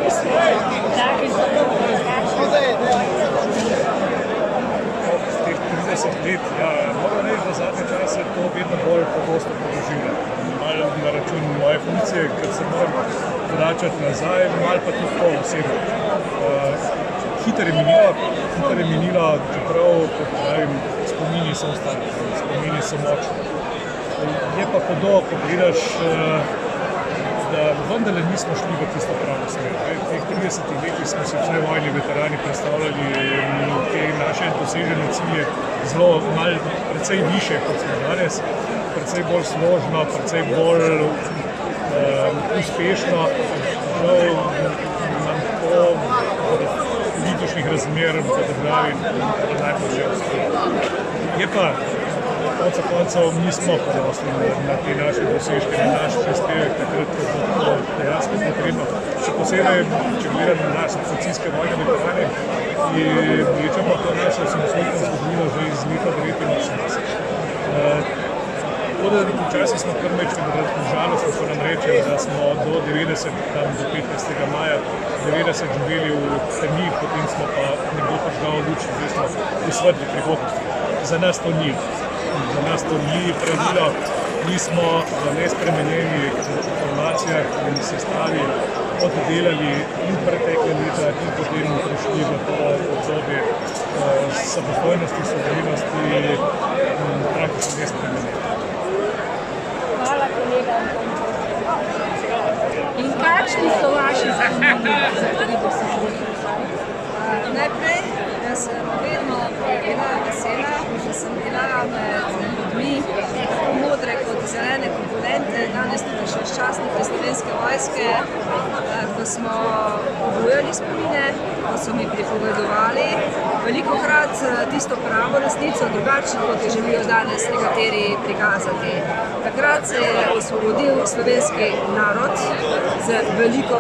Teh 30 let, moram reči, da zadnje čase to vedno bolj pogosto podoživljam. Malo na račun moje funkcije, ker se moram vračati nazaj, malo pa tudi to osebno. Hitro je minilo, čeprav, kot pravim, spomini so ostali, spomini so močni. Je pa hudo, ko gledaš, da vendarle nismo šli v tisto pravo smer. V teh 30 letih smo se vse vojni veterani predstavljali te naše dosežene cilje zelo malo, precej više, kot smo danes, precej bolj složno, precej bolj uspešno. Žal nam to političnih razmer v državi najbolje uspelo. Je pa konca koncev nismo ponosni na te naše dosežke, na naš prispevek, takrat, ko bo to dejansko potrebno. Še posebej, če gledam na naše okupacijske vojne veterane, je pa to naša osamosvojitvena zgodovina že iz leta 1989. Tako da včasih smo kar žalostni, ko nam rečejo, da smo do 90, tam do 15. maja 90 živeli v temi, potem smo pa nekdo požgal luč, zdaj smo v svetli prihodnosti. Za nas to ni. Za nas to ni pravilo, mi smo v nespremenjenih formacijah in sestavi oddelali in pretekle leta in potem prišli v to obdobje samostojnosti, suverenosti praktično nespremenjene. Hvala, kolega. In kakšni so vaši spomini za 30 let? Najprej, jaz sem vedno bila vesela, da sem bila med ljudmi, tako modre kot zelene komponente, danes tudi še častnike Slovenske vojske, ko smo obujali spomine, ko so mi pripovedovali, velikokrat tisto pravo resnico, drugačno kot jo želijo danes nekateri prikazati. Takrat se je osvobodil slovenski narod z veliko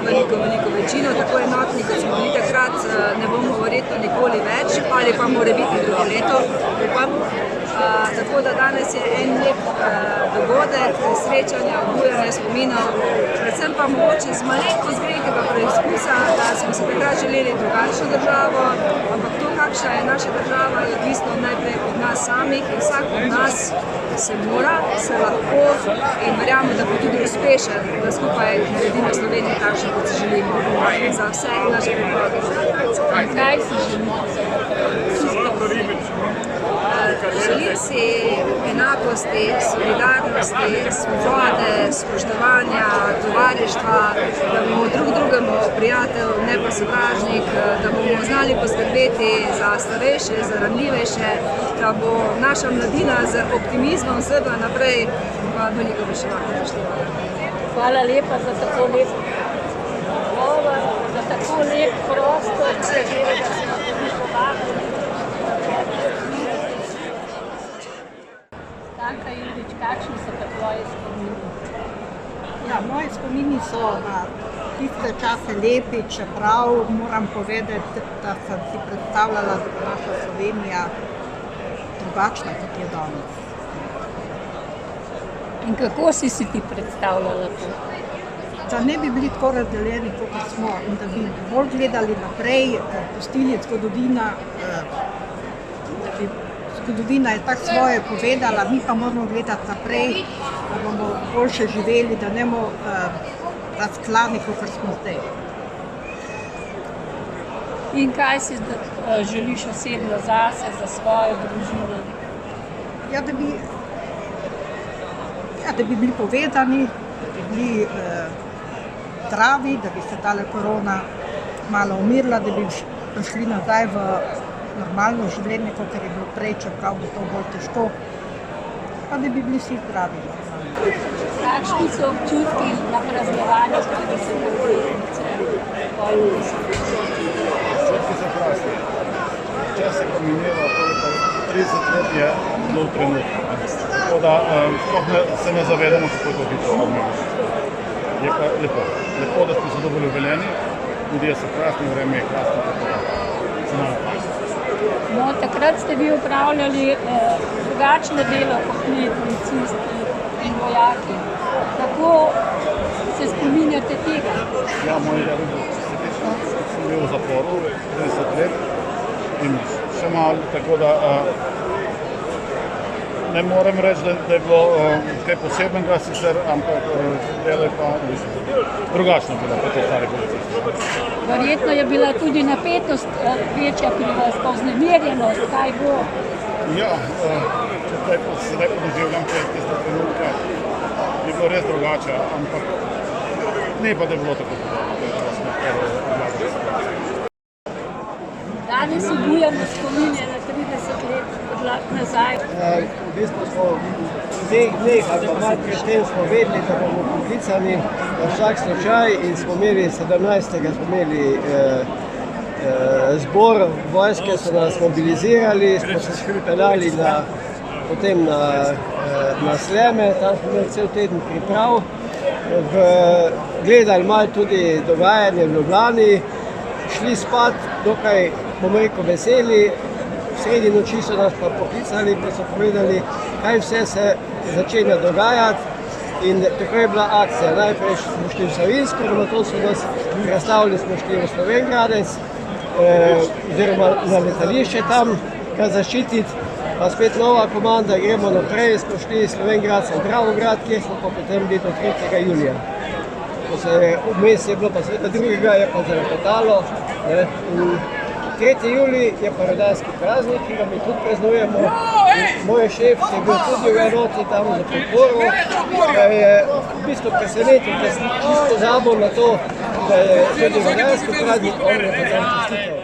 večino, tako enotni, kot smo bili takrat, ne bomo verjetno nikoli več, ali pa mora biti drugo leto, upam. Tako da danes je en lep dogodek, srečanja, obujanja spominov, predvsem pa mogoče z malenkost velikega preizkusa, da smo se takrat želeli drugačno državo, ampak to, kakšna je naša država, je odvisno najprej od nas samih in vsak od nas se mora, se lahko in verjamem, da bo tudi uspešen, da skupaj naredimo Slovenijo takšno, kot si želimo za vse naše prihodnosti. Kaj si želimo? Želim si enakosti, solidarnosti, svobode, spoštovanja, tovarištva, da bomo drug drugemu prijatelj, ne pa sovražnik, da bomo znali poskrbeti za starejše, za ranljivejše, da bo naša mladina z optimizmom vsega naprej pa veliko reševanja naštevala. Hvala lepa za tako lep govor, za tako lep prostor, katerega se nam tudi povabili. Stanka Judič, kakšni so pa tvoji spomini? Ja, moji spomini so na tiste čase lepi, čeprav moram povedati, da sem si predstavljala, da bo naša Slovenija drugačna, kot je danes. In kako si ti predstavljala to? Da ne bi bili tako razdeljeni, kot smo, in da bi bolj gledali naprej, pustili zgodovina je tako svoje povedala, mi pa moramo gledati naprej, da bomo boljše živeli, da ne bomo razklani, kot smo zdaj. In kaj si želiš osebno zase, za svojo družino? Ja, da bi bili povedani, da bi bili zdravi, da bi se tale korona malo umirila, da bi prišli nazaj v normalno življenje, kot je bilo prej, čeprav bo to bolj težko, pa da bi bili vsi zdravi. Kakšni so občutki na praznovanju 30 letnice? Občutki so krasni. Čas je pomenilo, 30 let je zelo trenutno. Tako da sploh se ne zavedamo, kako to hitro pomenilo. Je pa lepo. Lepo, da smo zadovoljni, ljudje so krasni, vreme je krasno, tako da se nam napasno. No, takrat ste vi upravljali drugačno delo kot mi, policisti in vojaki. Kako se spominjate tega? Ja, moj delo je bil. sem bil v zaporu 30 let in še malo, tako da ne morem reči, da je bilo kaj posebnega sicer, ampak delo pa drugačno bilo kot te stare policiste. Verjetno je bila tudi napetost večja pri vas, pa vznemirjenost, kaj bo. Ja, tukaj sedaj doživljam tiste trenutke, je bilo res drugače, ampak ne pa, da je bilo tako podobno, da smo obvladali situacijo. Danes obujamo spominje na 30 let nazaj. V bistvu smo v teh dneh ali pa malo pred tem smo vedeli, da bomo poklicani na vsak slučaj in smo imeli 17. smo imeli zbor vojske, so nas mobilizirali, smo se pripeljali potem na Sleme, tam smo imeli cel teden priprav, gledali malo tudi dogajanje v Ljubljani, šli spat dokaj, bomo rekel, veseli, sredi noči so nas pa poklicali, pa so povedali, kaj vse se začenja dogajati in tako je bila akcija. Najprej smo šli v Savinjsko, na to so nas prestavili, smo šli v Slovenj Gradec, oziroma na letališče tam, kaj zaščititi, pa spet nova komanda, gremo naprej, smo šli iz Slovenj Gradca v Dravograd, kjer smo pa potem bili do 3. julija. Vmes je bilo pa sveta drugega, je pa zarepetalo. 3. julij je pa rudarski praznik, ki ga mi tudi praznujemo. Moj šef je bil tudi v enoti tam za podporo, da je v bistvu presenetil, da sem čisto pozabil na to, da je tudi rudarski praznik, on je pa tam čestital.